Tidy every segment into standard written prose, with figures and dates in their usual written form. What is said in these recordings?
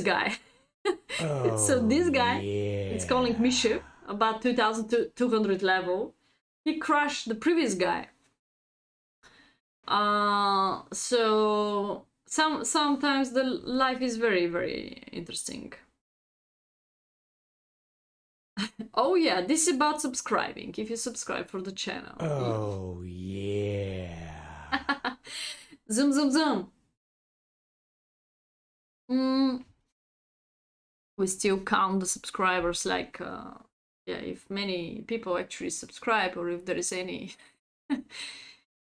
previous guy. So this guy, it's calling bishop, about 2200 level. He crushed the previous guy. So sometimes the life is very, very interesting. Oh yeah, this is about subscribing. If you subscribe for the channel. Oh yeah. Zoom, zoom, zoom. We still count the subscribers, like yeah, if many people actually subscribe, or if there is any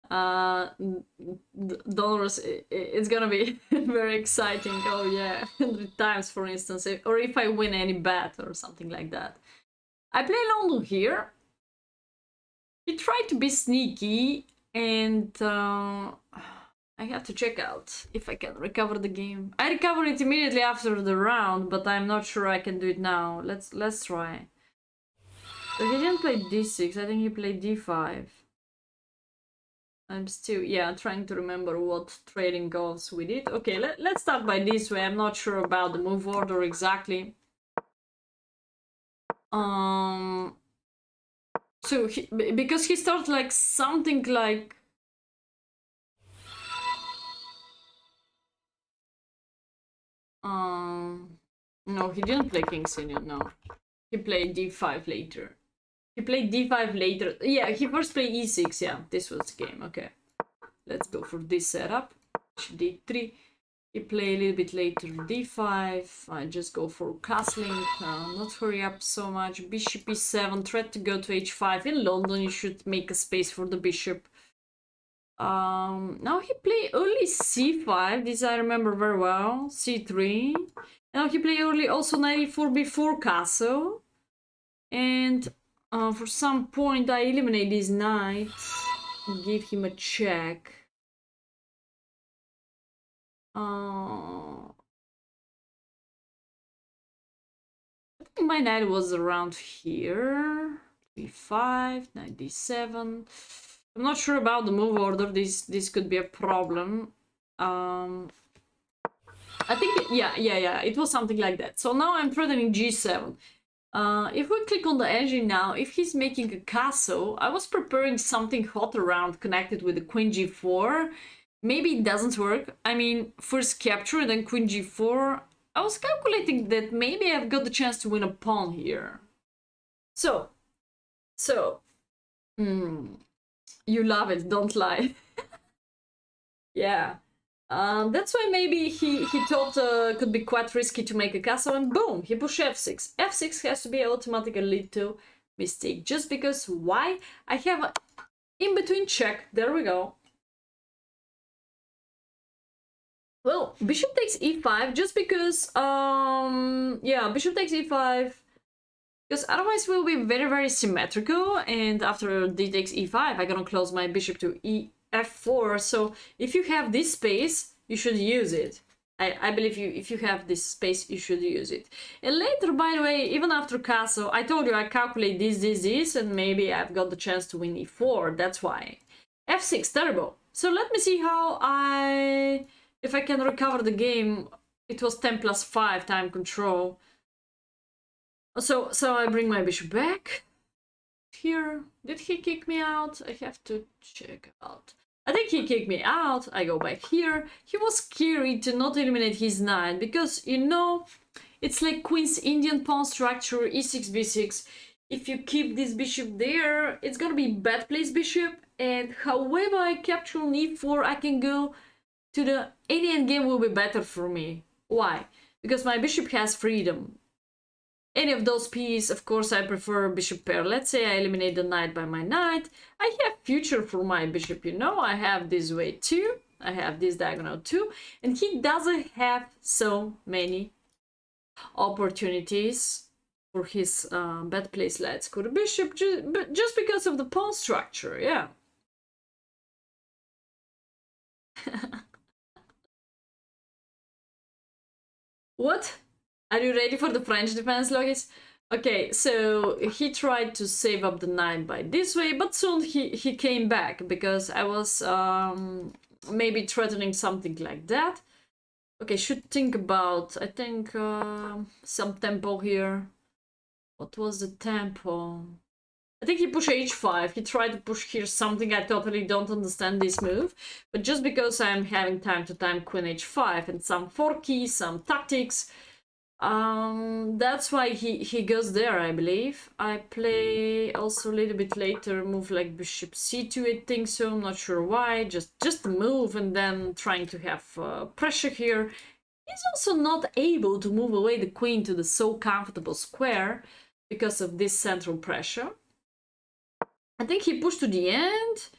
dollars, it's gonna be very exciting. Oh yeah, 100 times, for instance, or if I win any bet or something like that. I play London here. He tried to be sneaky, and I have to check out if I can recover the game. I recover it immediately after the round, but I'm not sure I can do it now. Let's try. So he didn't play d6, I think he played d5. I'm still, yeah, trying to remember what trading goes with it. Okay, let's start by this way. I'm not sure about the move order exactly. So because he started like something like no, he didn't play King Senior, no. He played d5 later. He played d5 later. Yeah, he first played e6, yeah. This was the game, okay. Let's go for this setup. d3. He played a little bit later d5. I just go for castling. Not hurry up so much. Bishop e7. Try to go to h5. In London, you should make a space for the bishop. Now he played early c5. This I remember very well. c3. Now he played early also knight e4 before castle. And for some point I eliminate this knight and give him a check. I think my knight was around here. b5, knight d7. I'm not sure about the move order. This could be a problem. I think yeah, it was something like that. So now I'm threatening g7. If we click on the engine now, if he's making a castle, I was preparing something hot around connected with the queen g4. Maybe it doesn't work. I mean, first capture, then queen g4. I was calculating that maybe I've got the chance to win a pawn here. So, you love it, don't lie. Yeah. That's why maybe he thought could be quite risky to make a castle, and boom, he pushed f6. f6 has to be automatically lead to mistake, just because why? I have a in-between check. There we go. Well, bishop takes e5 just because, yeah, bishop takes e5. Because otherwise we'll be very, very symmetrical, and after d takes e5, I'm gonna close my bishop to f4. So if you have this space, you should use it. I believe if you have this space, you should use it. And later, by the way, even after castle, I told you I calculate this, and maybe I've got the chance to win e4. That's why. f6, terrible. So let me see how if I can recover the game. It was 10 plus 5 time control. So I bring my bishop back. Here, did he kick me out? I have to check out. I think he kicked me out. I go back here. He was scary to not eliminate his knight because, you know, it's like Queen's Indian pawn structure, e6, b6. If you keep this bishop there, it's gonna be bad place bishop, and however I capture on e4, I can go to the any endgame will be better for me. Why? Because my bishop has freedom. Any of those pieces, of course, I prefer bishop pair. Let's say I eliminate the knight by my knight. I have future for my bishop, you know. I have this way too. I have this diagonal too. And he doesn't have so many opportunities for his bad place. Let's go to bishop, just because of the pawn structure, yeah. What? Are you ready for the French defense, Logis? Okay, so he tried to save up the knight by this way, but soon he came back because I was maybe threatening something like that. Okay, should think about, I think, some tempo here. What was the tempo? I think he pushed h5. He tried to push here something. I totally don't understand this move. But just because I'm having time to time queen h5 and some forky, some tactics, that's why he goes there, I believe. I play also a little bit later move like bishop c2, I think so. I'm not sure why. Just a move and then trying to have pressure here. He's also not able to move away the queen to the so comfortable square because of this central pressure. I think he pushed to the end.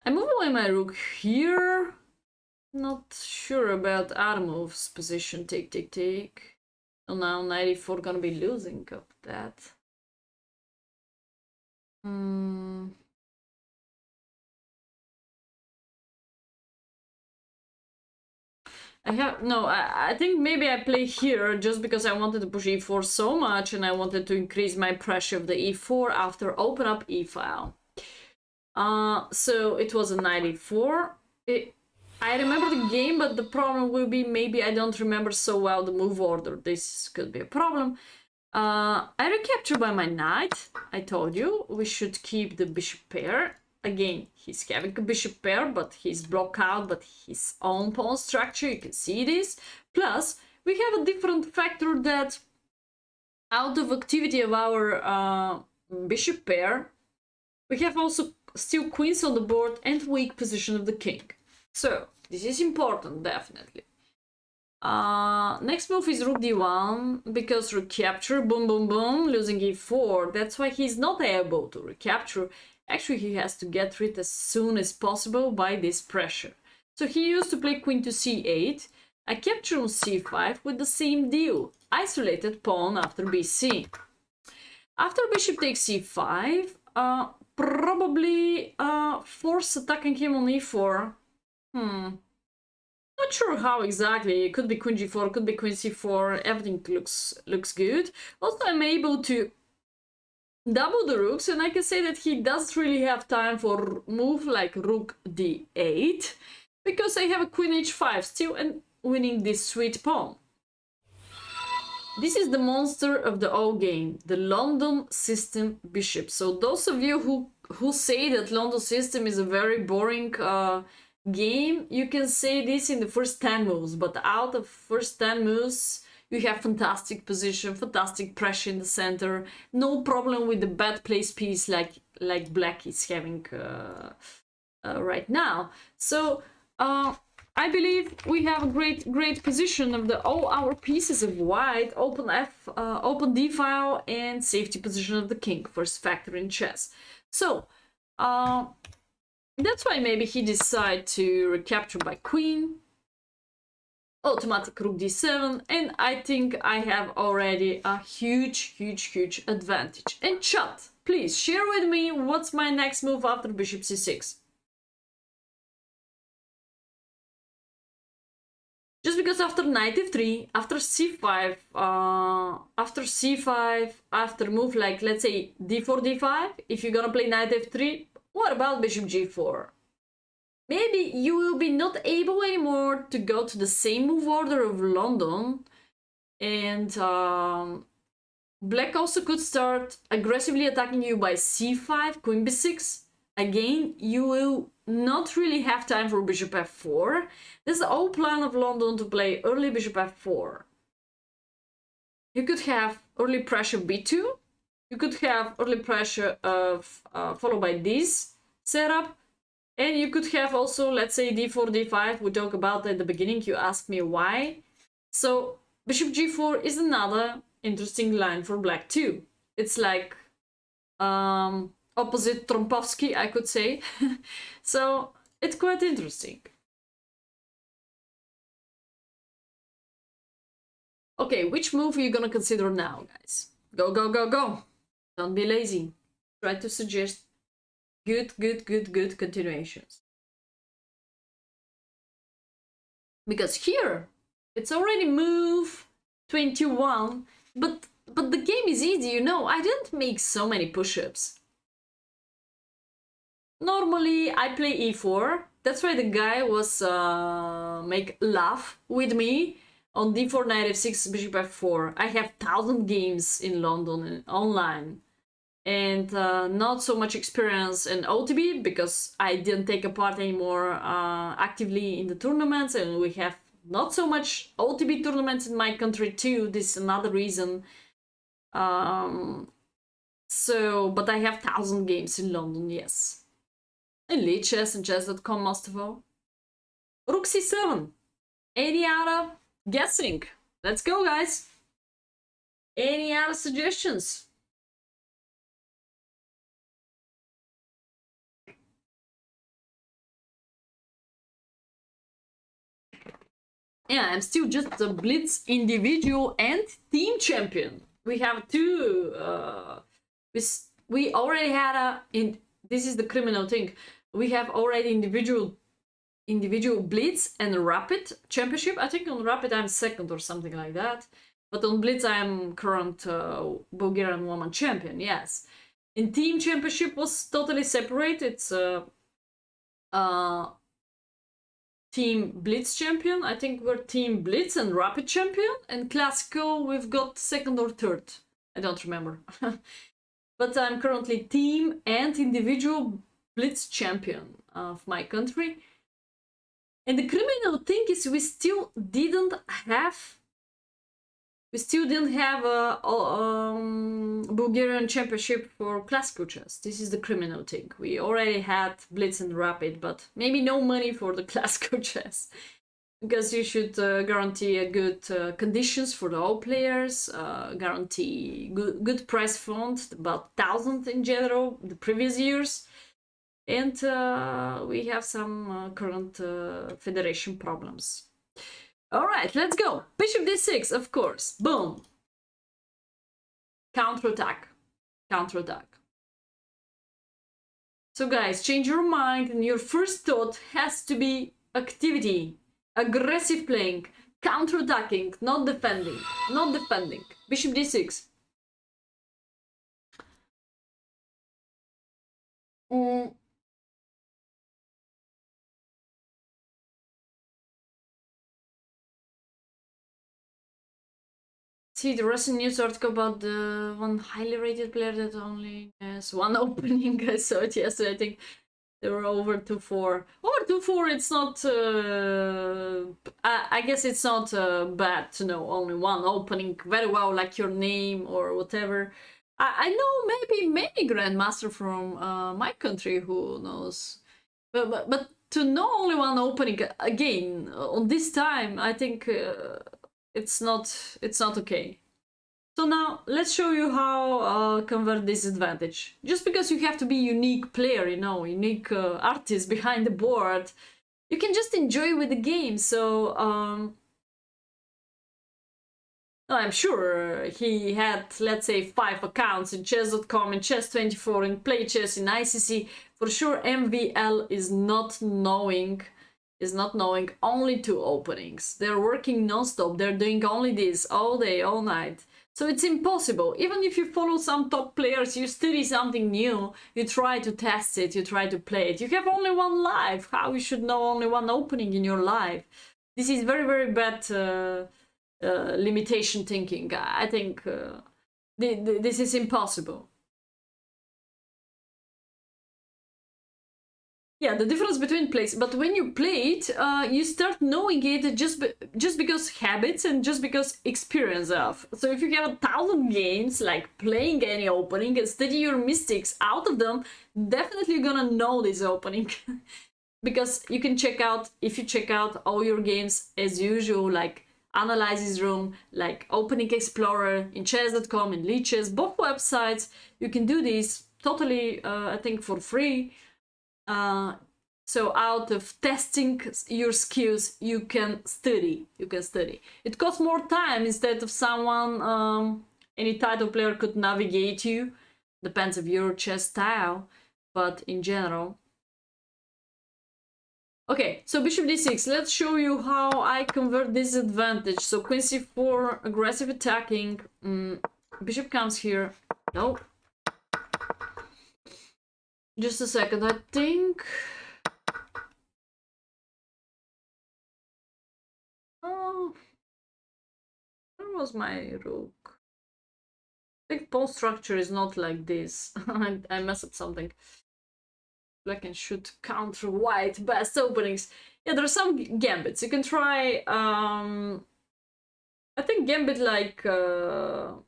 I move away my rook here. Not sure about other moves. Position, take, take, take. So now knight e4 gonna be losing of that. I think maybe I play here just because I wanted to push e4 so much and I wanted to increase my pressure of the e4 after open up e-file. So it was a knight e4. I remember the game, but the problem will be maybe I don't remember so well the move order. This could be a problem. I recapture by my knight. I told you we should keep the bishop pair. Again, he's having a bishop pair, but he's blocked out by his own pawn structure. You can see this. Plus, we have a different factor that out of activity of our bishop pair, we have also still queens on the board and weak position of the king. So, this is important, definitely. Next move is rook d1, because recapture, boom, boom, boom, losing e4. That's why he's not able to recapture. Actually, he has to get rid as soon as possible by this pressure. So he used to play queen to c8. I capture on c5 with the same deal. Isolated pawn after bc. After bishop takes c5, probably force attacking him on e4. Not sure how exactly. It could be queen g4, could be queen c4. Everything looks good. Also, I'm able to double the rooks, and I can say that he doesn't really have time for move like rook d8 because I have a queen h5 still and winning this sweet pawn. This is the monster of the whole game, the London system bishop. So those of you who say that London system is a very boring game, you can say this in the first 10 moves, but out of first 10 moves you have fantastic position, fantastic pressure in the center, no problem with the bad placed piece like black is having right now. So I believe we have a great position of all our pieces of white, open f, open d file, and safety position of the king, first factor in chess. So that's why maybe he decided to recapture by queen, automatic rook d7, and I think I have already a huge advantage. And chat, please share with me what's my next move after bishop c6. Just because after knight f3, after c5, after move like, let's say, d4, d5, if you're gonna play knight f3, what about bishop g4? Maybe you will be not able anymore to go to the same move order of London, and black also could start aggressively attacking you by c5, queen b6. Again, you will not really have time for bishop f4. This is the whole plan of London to play early bishop f4. You could have early pressure b2. You could have early pressure of followed by this setup. And you could have also, let's say, d4, d5. We talked about at the beginning. You asked me why. So bishop g4 is another interesting line for black too. It's like opposite Trompovsky, I could say. So it's quite interesting. Okay, which move are you gonna consider now, guys? Go, go, go, go. Don't be lazy. Try to suggest good continuations. Because here, it's already move 21, but the game is easy, you know. I didn't make so many push-ups. Normally, I play e4, that's why the guy was make laugh with me on d4 knight f6 bishop f4. I have 1,000 games in London online, and not so much experience in OTB because I didn't take a part anymore actively in the tournaments, and we have not so much OTB tournaments in my country too. This is another reason. So, but I have 1,000 games in London, yes. And Lichess and chess.com most of all. Rook c7. Any other guessing? Let's go, guys. Any other suggestions? Yeah, I'm still just a Blitz individual and team champion. We have two. We already had a. This is the criminal thing. We have already individual Blitz and Rapid championship. I think on Rapid I'm second or something like that. But on Blitz I'm current Bulgarian woman champion. Yes. In team championship was totally separate. It's Team Blitz champion. I think we're Team Blitz and Rapid champion. And Classical, we've got second or third. I don't remember. But I'm currently team and individual Blitz champion of my country. And the criminal thing is we still didn't have a Bulgarian championship for classical chess. This is the criminal thing. We already had Blitz and Rapid, but maybe no money for the classical chess. Because you should guarantee a good conditions for the all players, guarantee good prize fund, about 1,000 in general, the previous years. And we have some current federation problems. All right, let's go. Bishop d6, of course. Boom. Counterattack. Counterattack. So guys, change your mind, and your first thought has to be activity. Aggressive playing. Counterattacking, not defending. Not defending. Bishop d6. See the Russian news article about the one highly rated player that only has one opening. I saw it yesterday. I think they were over 2-4. Over 2-4, it's not. I guess it's not bad to know only one opening very well, like your name or whatever. I know maybe many grandmaster from my country who knows, but to know only one opening again on this time, I think. It's not okay. So now let's show you how convert this advantage. Just because you have to be unique player, you know, unique artist behind the board, you can just enjoy with the game. So I'm sure he had, let's say, 5 accounts in chess.com, in chess24, in play chess, in ICC. For sure MVL is not knowing only 2 openings. They're working non-stop. They're doing only this all day, all night. So it's impossible. Even if you follow some top players, you study something new, you try to test it, you try to play it. You have only one life. How you should know only one opening in your life? This is very, very bad limitation thinking. I think this is impossible. Yeah, the difference between plays, but when you play it, you start knowing it just because habits and just because experience of. So if you have 1,000 games, like playing any opening and study your mistakes out of them, definitely you're gonna know this opening. Because you can check out, if you check out all your games as usual, like Analysis Room, like Opening Explorer, in chess.com, in Lichess, both websites, you can do this totally, I think, for free. So out of testing your skills, you can study. It costs more time instead of someone, any title player could navigate you. Depends of your chess style, but in general. Okay, so bishop d6. Let's show you how I convert this advantage. So queen c4, aggressive attacking. Bishop comes here. No. Just a second, I think Where was my rook? I think pawn structure is not like this. I messed up something. Black can shoot counter white, best openings. Yeah, there are some gambits. You can try, I think gambit like, for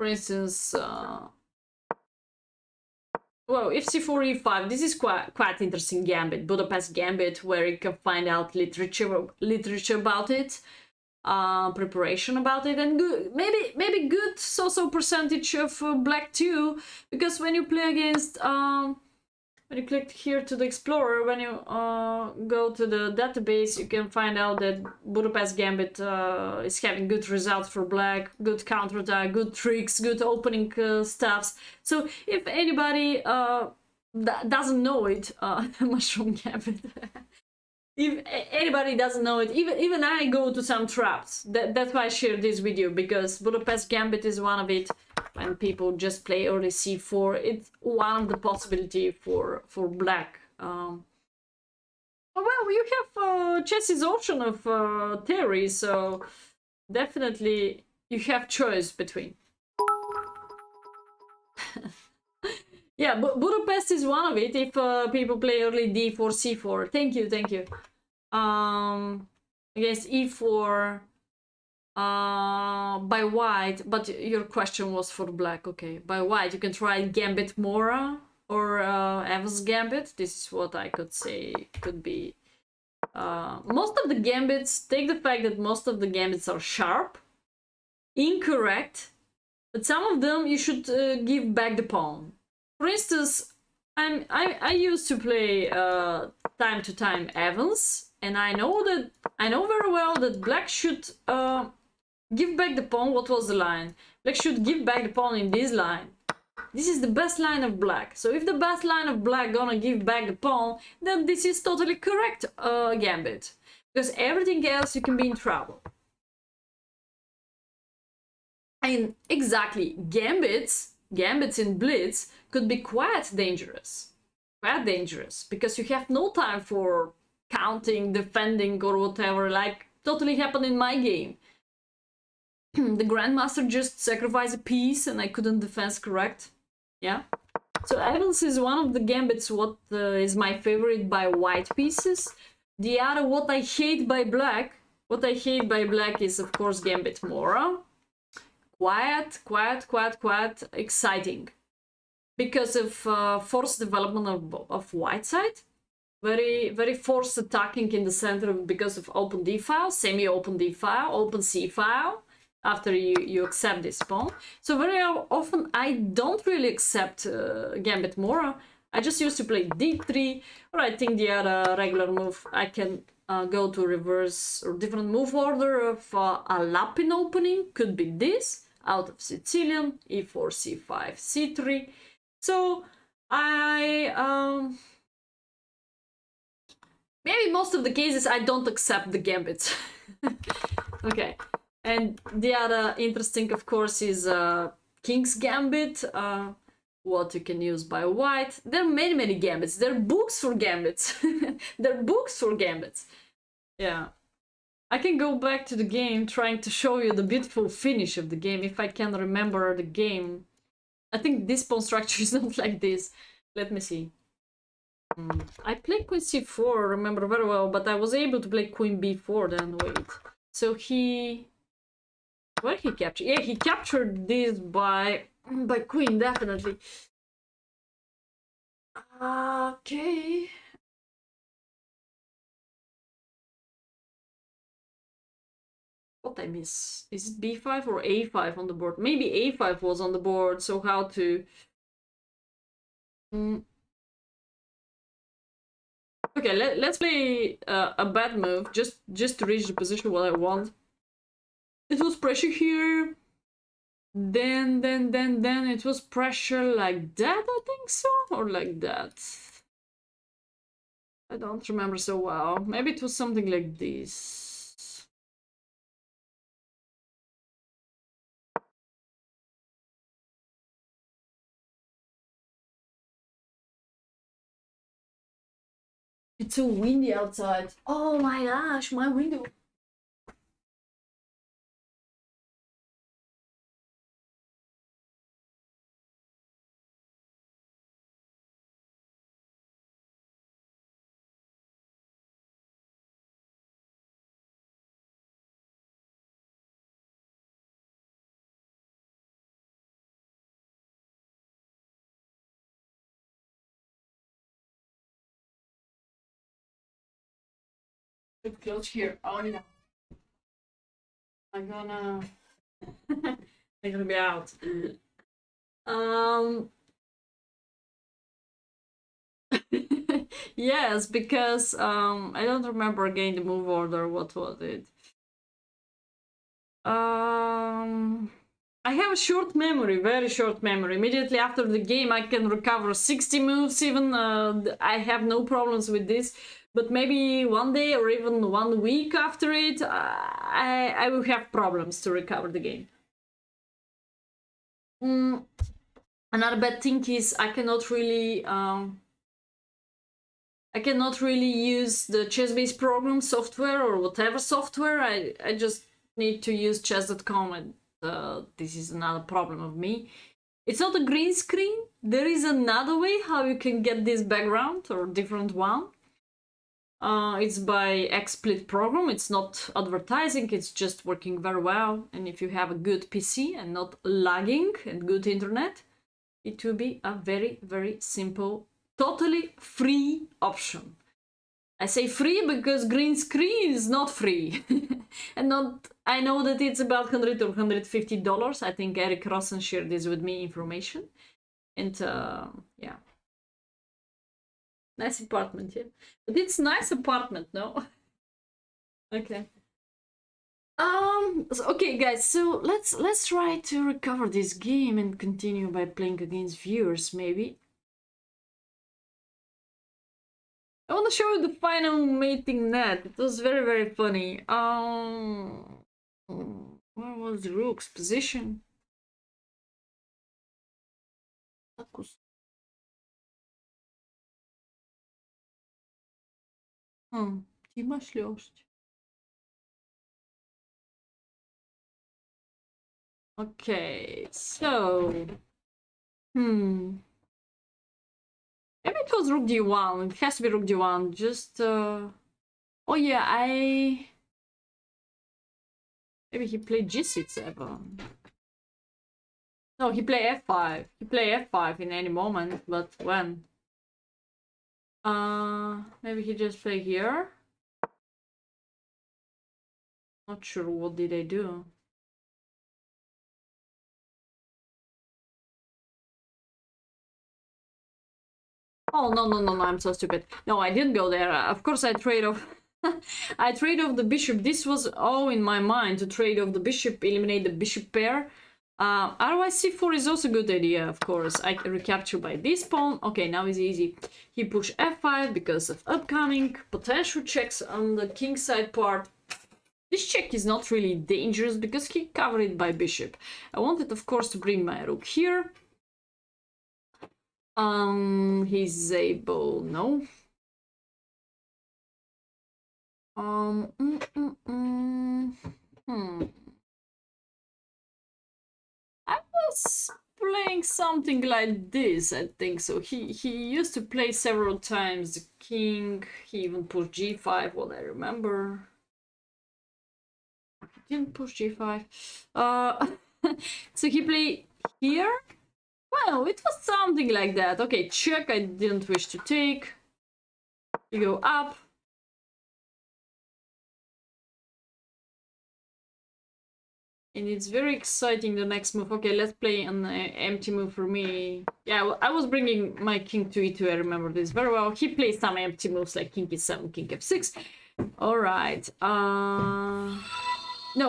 instance, well, if c4, e5, this is quite interesting gambit, Budapest gambit, where you can find out literature about it, preparation about it, and good, maybe good so percentage of black too, because when you play against when you click here to the Explorer, when you go to the database, you can find out that Budapest Gambit is having good results for black, good counterattack, good tricks, good opening stuffs. So if anybody doesn't know it, Mushroom Gambit, if anybody doesn't know it, even I go to some traps. That's why I share this video, because Budapest Gambit is one of it. When people just play early c4, it's one of the possibility for black. Well, you have chess's ocean of theory, so definitely you have choice between. Yeah, but Budapest is one of it. If people play early d4, c4. Thank you. Against e4. By white, but your question was for black. Okay, by white you can try Gambit Mora or Evans Gambit. This is what I could say could be. Most of the gambits, take the fact that most of the gambits are sharp, incorrect, but some of them you should give back the pawn. For instance, I used to play time to time Evans, and I know very well that black should give back the pawn. What was the line? Black should give back the pawn in this line. This is the best line of black. So if the best line of black gonna give back the pawn, then this is totally correct gambit. Because everything else you can be in trouble. And exactly, gambits in blitz could be quite dangerous. Quite dangerous. Because you have no time for counting, defending, or whatever, like totally happened in my game. The Grandmaster just sacrificed a piece and I couldn't defense correct. Yeah. So Evans is one of the gambits what is my favorite by white pieces. The other, what I hate by black is of course Gambit Mora. Quite exciting. Because of forced development of white side. Very forced attacking in the center because of open d file, semi-open d file, open c file. After you accept this pawn. So very often I don't really accept Gambit Mora. I just used to play d3, or I think the other regular move, I can go to reverse or different move order of a Lapin opening. Could be this, out of Sicilian, e4, c5, c3. So I... maybe most of the cases I don't accept the gambits. Okay. And the other interesting, of course, is King's Gambit, what you can use by white. There are many gambits. There are books for gambits. There are books for gambits. Yeah. I can go back to the game trying to show you the beautiful finish of the game, if I can remember the game. I think this pawn structure is not like this. Let me see. I played Queen c4, remember very well, but I was able to play Queen b4 then, wait. So he... Where he captured? Yeah, he captured this by queen, definitely. Okay. What I miss? Is it b5 or a5 on the board? Maybe a5 was on the board, so how to... Okay, let's play a bad move, just to reach the position what I want. It was pressure here. Then it was pressure like that, I think so? Or like that? I don't remember so well. Maybe it was something like this. It's so windy outside. Oh my gosh, my window. Put close here. Oh no. I'm gonna I'm gonna be out. Um yes, because I don't remember again the move order. What was it? I have a short memory, very short memory. Immediately after the game, I can recover 60 moves. Even I have no problems with this. But maybe one day or even 1 week after it, I will have problems to recover the game. Another bad thing is I cannot really use the chess-based program software or whatever software. I just need to use chess.com, and this is another problem of me. It's not a green screen. There is another way how you can get this background or different one. It's by XSplit program. It's not advertising, it's just working very well. And if you have a good PC and not lagging and good internet, it will be a very, very simple, totally free option. I say free because green screen is not free. And not, I know that it's about $100 or $150. I think Eric Rossen shared this with me information. And yeah. Nice apartment, yeah. But it's nice apartment, no? Okay. Okay, guys, so let's try to recover this game and continue by playing against viewers, maybe. I want to show you the final mating net. It was very, very funny. Where was the rook's position? Ти имаш ли още? Okay, so... Maybe it was rook d1. It has to be rook d1. Just... Oh yeah, Maybe he played g6. No, he played f5. He played f5 in any moment, but when? Maybe he just played here? Not sure what did I do. Oh, no, I'm so stupid. No, I didn't go there. Of course I trade off... I trade off the bishop. This was all in my mind, to trade off the bishop, eliminate the bishop pair. Otherwise c4 is also a good idea, of course. I can recapture by this pawn. Okay, now it's easy. He pushed f5 because of upcoming potential checks on the king side part. This check is not really dangerous because he covered it by bishop. I wanted, of course, to bring my rook here. He's able... no. I was playing something like this, I think so. He used to play several times the king. He even pushed g5, what I remember. He didn't push g5. So he played here. Well, it was something like that. Okay, check. I didn't wish to take. You go up. And it's very exciting, the next move. Okay, let's play an empty move for me. Yeah, I was bringing my king to e2. I remember this very well. He plays some empty moves like king e7, king f6. All right. No,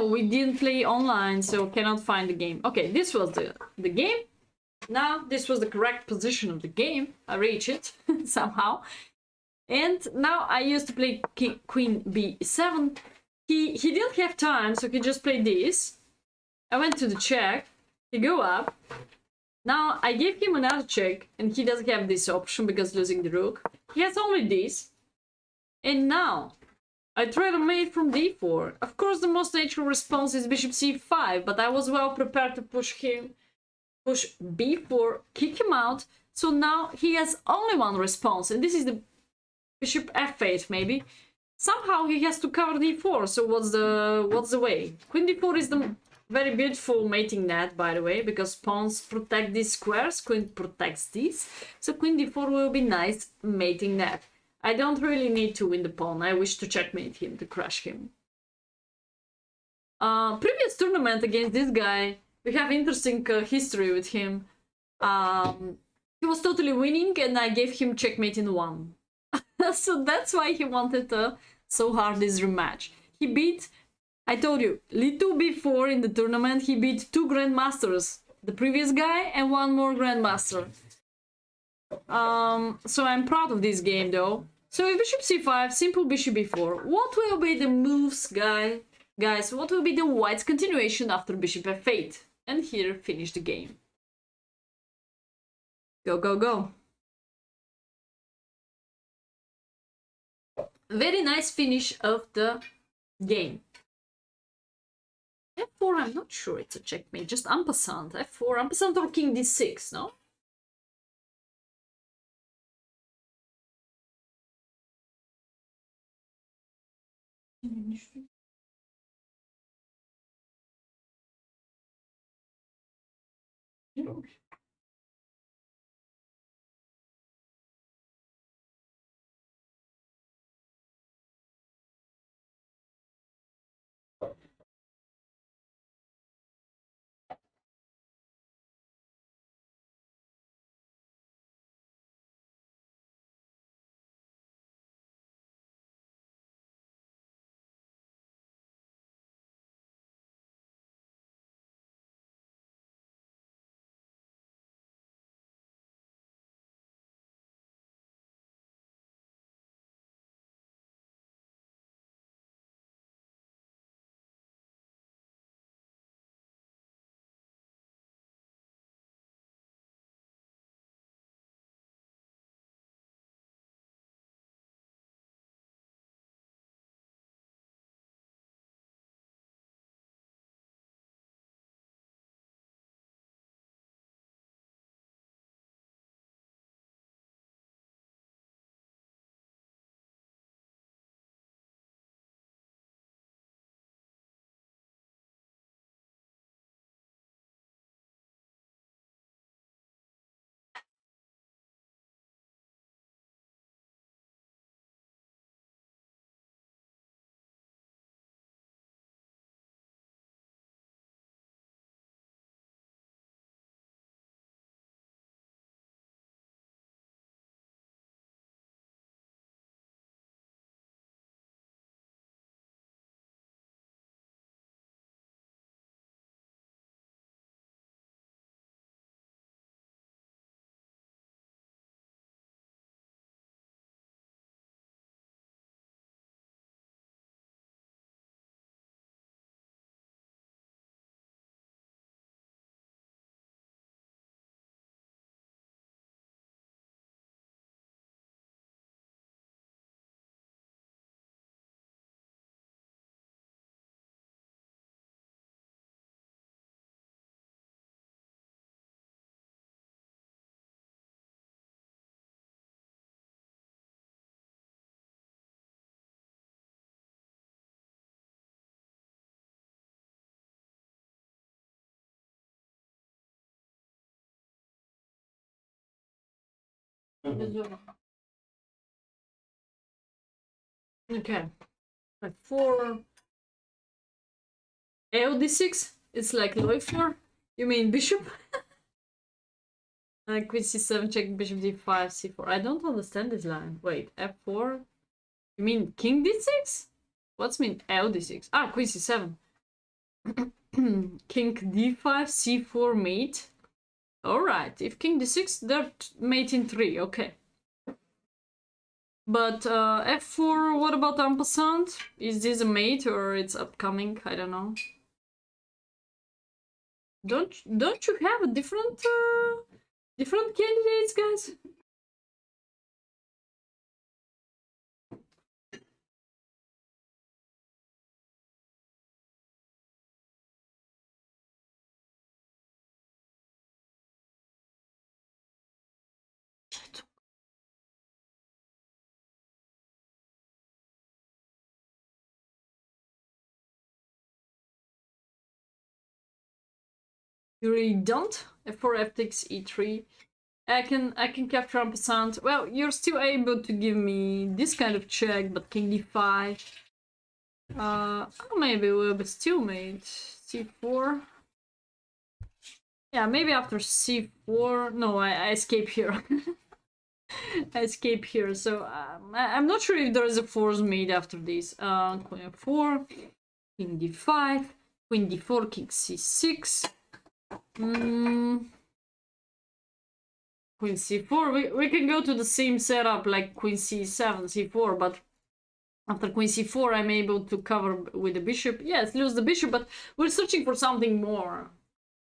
we didn't play online, so cannot find the game. Okay, this was the game. Now, this was the correct position of the game. I reached it somehow. And now I used to play queen b7. He didn't have time, so he just played this. I went to the check. He go up. Now I gave him another check, and he doesn't have this option because losing the rook. He has only this. And now I try to mate from d4. Of course, the most natural response is bishop c5, but I was well prepared to push b4, kick him out. So now he has only one response, and this is the bishop f8 maybe. Somehow he has to cover d4. So what's the way? Queen d4 is the very beautiful mating net, by the way, because pawns protect these squares, queen protects these. So queen d4 will be nice mating net. I don't really need to win the pawn. I wish to checkmate him, to crush him. Previous tournament against this guy, we have interesting history with him. He was totally winning and I gave him checkmate in one. So that's why he wanted so hard this rematch. He beat, I told you, little before in the tournament, he beat 2 grandmasters. The previous guy and 1 more grandmaster. So I'm proud of this game though. So bishop c5, simple bishop b4. What will be the moves, guys? What will be the white's continuation after bishop f8? And here, finish the game. Go, go, go. Very nice finish of the game. f4, I'm not sure it's a checkmate, just en passant. f4, en passant or king d6, no? Okay. f4. AOD6? It's like Loy4? You mean bishop? Queen c7, check bishop d5, c4. I don't understand this line. Wait, f4? You mean king d6? What's mean AOD6? Ah, queen c7. King d5, c4 mate. Alright, if king d6, they're mate in 3, okay. But f4, what about en passant? Is this a mate or it's upcoming? I don't know. Don't you have a different candidates, guys? You really don't? f4, f takes e3. I can capture en passant. Well, you're still able to give me this kind of check, but king d5. Oh, maybe we'll be stalemate. c4. Yeah, maybe after c4. No, I escape here. I escape here, so I'm not sure if there is a force made after this. Queen 4, king d5, queen d4, king c6. Queen c4. We can go to the same setup like queen c7, c4, but after queen c4 I'm able to cover with the bishop. Yes, lose the bishop, but we're searching for something more.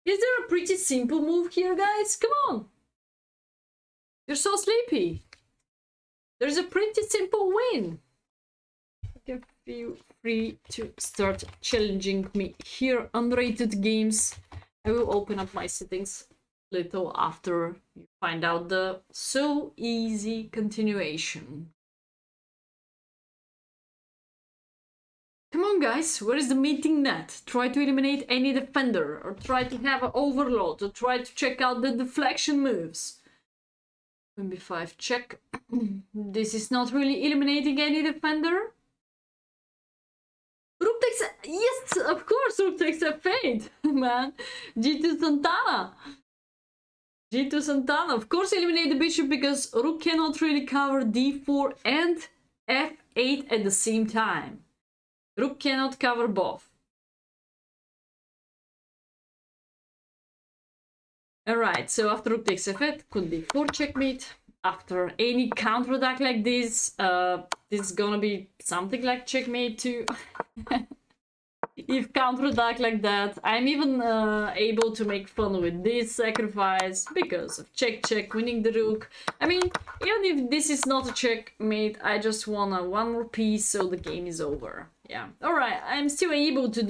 Is there a pretty simple move here, guys? Come on! You're so sleepy. There's a pretty simple win. You feel free to start challenging me here. Unrated games. I will open up my settings little after you find out the so easy continuation. Come on, guys, where is the meeting net? Try to eliminate any defender, or try to have an overload, or try to check out the deflection moves. Queen b5 check. This is not really eliminating any defender. Rook takes a... Yes, of course, rook takes a fade, man. G2 Santana. G2 Santana. Of course eliminate the bishop because rook cannot really cover d4 and f8 at the same time. Rook cannot cover both. Alright, so after rook takes f8, could be 4 checkmate. After any counterattack like this, this is gonna be something like checkmate too. If counterattack like that, I'm even able to make fun with this sacrifice because of check, winning the rook. I mean, even if this is not a checkmate, I just want one more piece so the game is over. Yeah, alright, I'm still able to do